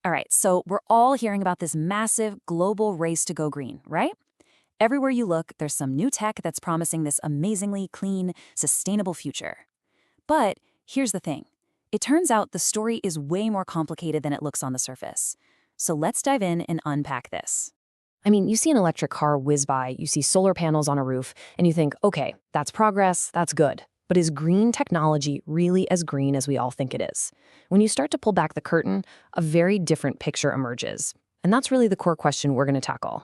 All right, so we're all hearing about this massive global race to go green, right? Everywhere you look, there's some new tech that's promising this amazingly clean, sustainable future. But here's the thing. It turns out the story is way more complicated than it looks on the surface. So let's dive in and unpack this. I mean, you see an electric car whiz by, you see solar panels on a roof, and you think, okay, that's progress, that's good. But is green technology really as green as we all think it is? When you start to pull back the curtain, a very different picture emerges. And that's really the core question we're going to tackle.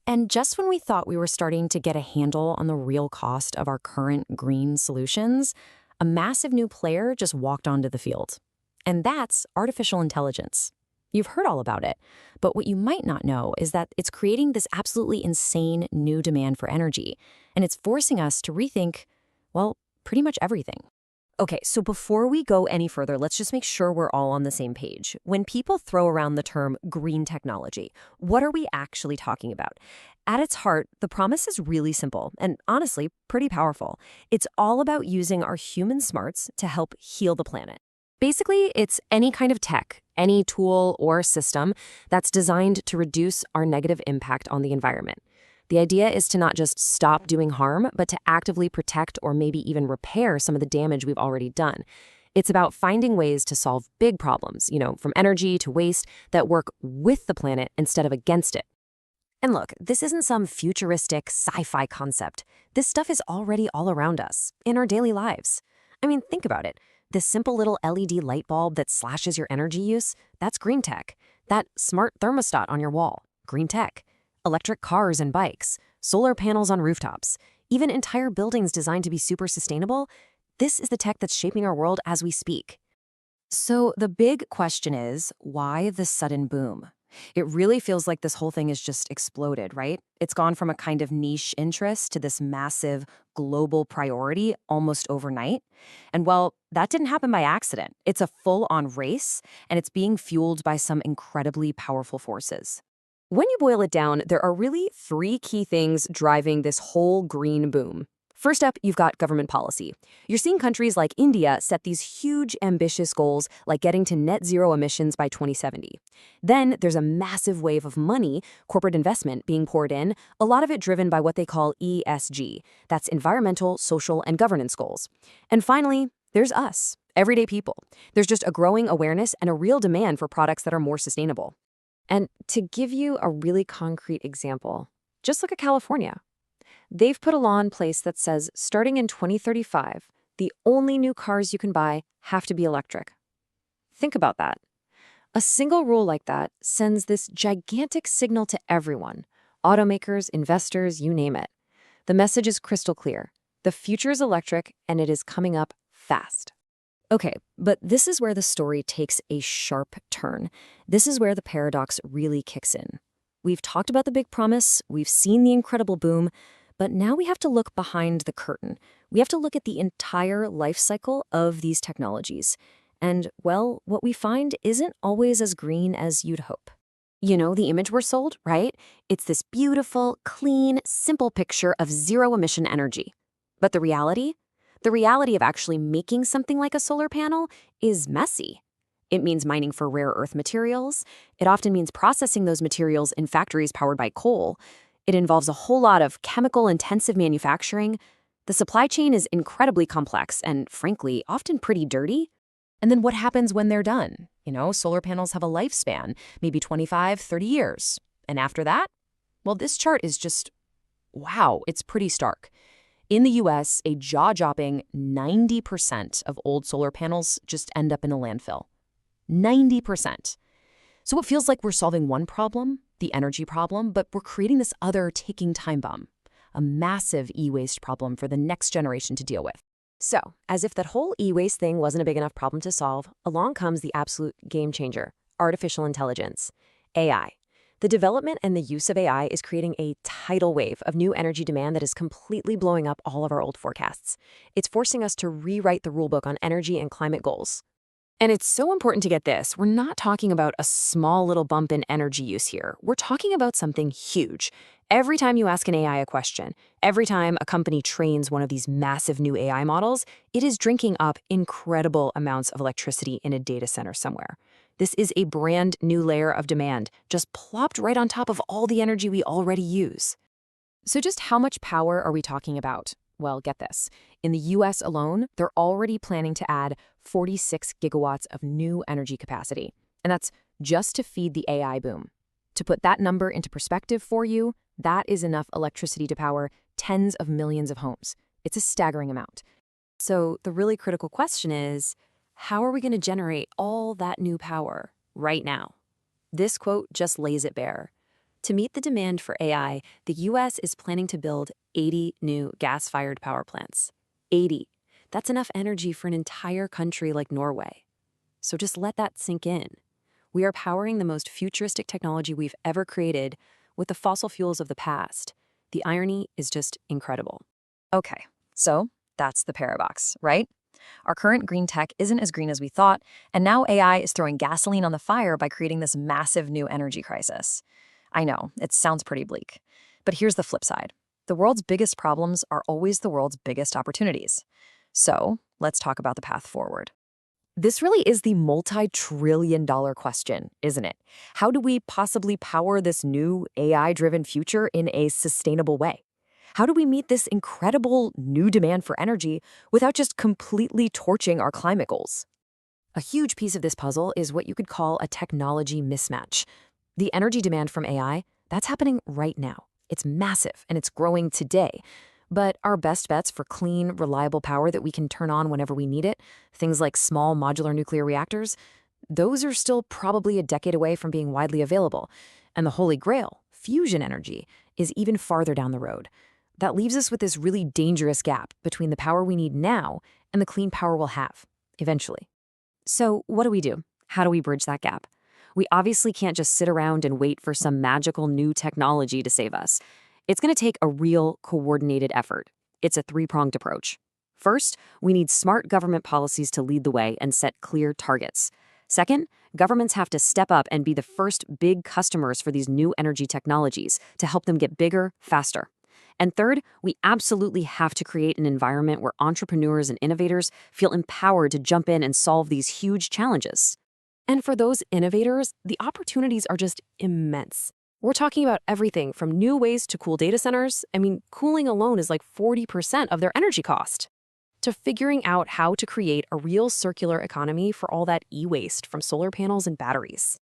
And just when we thought we were starting to get a handle on the real cost of our current green solutions, a massive new player just walked onto the field. And that's artificial intelligence. You've heard all about it, but what you might not know is that it's creating this absolutely insane new demand for energy, and it's forcing us to rethink, well, pretty much everything. Okay, so before we go any further, let's just make sure we're all on the same page. When people throw around the term green technology, what are we actually talking about? At its heart, the promise is really simple and honestly pretty powerful. It's all about using our human smarts to help heal the planet. Basically, it's any kind of tech, any tool or system that's designed to reduce our negative impact on the environment. The idea is to not just stop doing harm, but to actively protect or maybe even repair some of the damage we've already done. It's about finding ways to solve big problems, from energy to waste, that work with the planet instead of against it. And look, this isn't some futuristic sci-fi concept. This stuff is already all around us, in our daily lives. I mean, think about it. This simple little LED light bulb that slashes your energy use, that's green tech. That smart thermostat on your wall, green tech. Electric cars and bikes, solar panels on rooftops, even entire buildings designed to be super sustainable, this is the tech that's shaping our world as we speak. So the big question is, why the sudden boom? It really feels like this whole thing has just exploded, right? It's gone from a kind of niche interest to this massive global priority almost overnight. And well, that didn't happen by accident. It's a full-on race, and it's being fueled by some incredibly powerful forces. When you boil it down, there are really three key things driving this whole green boom. First up, you've got government policy. You're seeing countries like India set these huge, ambitious goals, like getting to net zero emissions by 2070. Then there's a massive wave of money, corporate investment, being poured in, a lot of it driven by what they call ESG. That's environmental, social, and governance goals. And finally, there's us, everyday people. There's just a growing awareness and a real demand for products that are more sustainable. And to give you a really concrete example, just look at California. They've put a law in place that says starting in 2035, the only new cars you can buy have to be electric. Think about that. A single rule like that sends this gigantic signal to everyone, automakers, investors, you name it. The message is crystal clear. The future is electric, and it is coming up fast. Okay, but this is where the story takes a sharp turn. This is where the paradox really kicks in. We've talked about the big promise, we've seen the incredible boom, but now we have to look behind the curtain. We have to look at the entire life cycle of these technologies. And, well, what we find isn't always as green as you'd hope. You know, the image we're sold, right? It's this beautiful, clean, simple picture of zero-emission energy. But the reality? The reality of actually making something like a solar panel is messy. It means mining for rare earth materials. It often means processing those materials in factories powered by coal. It involves a whole lot of chemical-intensive manufacturing. The supply chain is incredibly complex and, frankly, often pretty dirty. And then what happens when they're done? Solar panels have a lifespan, maybe 25, 30 years. And after that? Well, this chart is just, wow, it's pretty stark. In the US, a jaw-dropping 90% of old solar panels just end up in a landfill. 90%. So it feels like we're solving one problem, the energy problem, but we're creating this other ticking time bomb, a massive e-waste problem for the next generation to deal with. So, as if that whole e-waste thing wasn't a big enough problem to solve, along comes the absolute game changer, artificial intelligence, AI. The development and the use of AI is creating a tidal wave of new energy demand that is completely blowing up all of our old forecasts. It's forcing us to rewrite the rulebook on energy and climate goals. And it's so important to get this. We're not talking about a small little bump in energy use here. We're talking about something huge. Every time you ask an AI a question, every time a company trains one of these massive new AI models, it is drinking up incredible amounts of electricity in a data center somewhere. This is a brand new layer of demand, just plopped right on top of all the energy we already use. So just how much power are we talking about? Well, get this. In the US alone, they're already planning to add 46 gigawatts of new energy capacity. And that's just to feed the AI boom. To put that number into perspective for you, that is enough electricity to power tens of millions of homes. It's a staggering amount. So the really critical question is, how are we going to generate all that new power right now? This quote just lays it bare. To meet the demand for AI, the US is planning to build 80 new gas-fired power plants. 80. That's enough energy for an entire country like Norway. So just let that sink in. We are powering the most futuristic technology we've ever created with the fossil fuels of the past. The irony is just incredible. Okay, so that's the paradox, right? Our current green tech isn't as green as we thought, and now AI is throwing gasoline on the fire by creating this massive new energy crisis. I know, it sounds pretty bleak. But here's the flip side. The world's biggest problems are always the world's biggest opportunities. So let's talk about the path forward. This really is the multi-trillion-dollar question, isn't it? How do we possibly power this new AI-driven future in a sustainable way? How do we meet this incredible new demand for energy without just completely torching our climate goals? A huge piece of this puzzle is what you could call a technology mismatch. The energy demand from AI, that's happening right now. It's massive and it's growing today. But our best bets for clean, reliable power that we can turn on whenever we need it, things like small modular nuclear reactors, those are still probably a decade away from being widely available. And the holy grail, fusion energy, is even farther down the road. That leaves us with this really dangerous gap between the power we need now and the clean power we'll have, eventually. So what do? How do we bridge that gap? We obviously can't just sit around and wait for some magical new technology to save us. It's going to take a real coordinated effort. It's a three-pronged approach. First, we need smart government policies to lead the way and set clear targets. Second, governments have to step up and be the first big customers for these new energy technologies to help them get bigger, faster. And third, we absolutely have to create an environment where entrepreneurs and innovators feel empowered to jump in and solve these huge challenges. And for those innovators, the opportunities are just immense. We're talking about everything from new ways to cool data centers. I mean, cooling alone is like 40% of their energy cost. To figuring out how to create a real circular economy for all that e-waste from solar panels and batteries.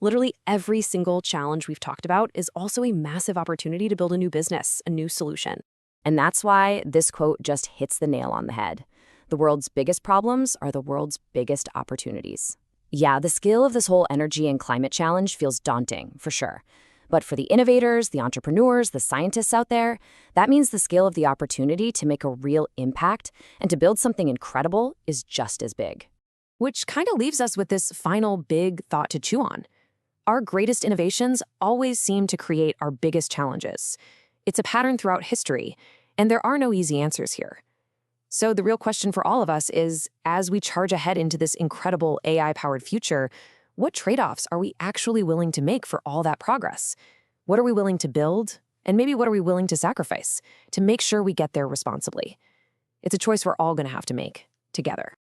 Literally every single challenge we've talked about is also a massive opportunity to build a new business, a new solution. And that's why this quote just hits the nail on the head. The world's biggest problems are the world's biggest opportunities. Yeah, the scale of this whole energy and climate challenge feels daunting, for sure. But for the innovators, the entrepreneurs, the scientists out there, that means the scale of the opportunity to make a real impact and to build something incredible is just as big. Which kind of leaves us with this final big thought to chew on. Our greatest innovations always seem to create our biggest challenges. It's a pattern throughout history, and there are no easy answers here. So the real question for all of us is, as we charge ahead into this incredible AI-powered future, what trade-offs are we actually willing to make for all that progress? What are we willing to build? And maybe what are we willing to sacrifice to make sure we get there responsibly? It's a choice we're all going to have to make together.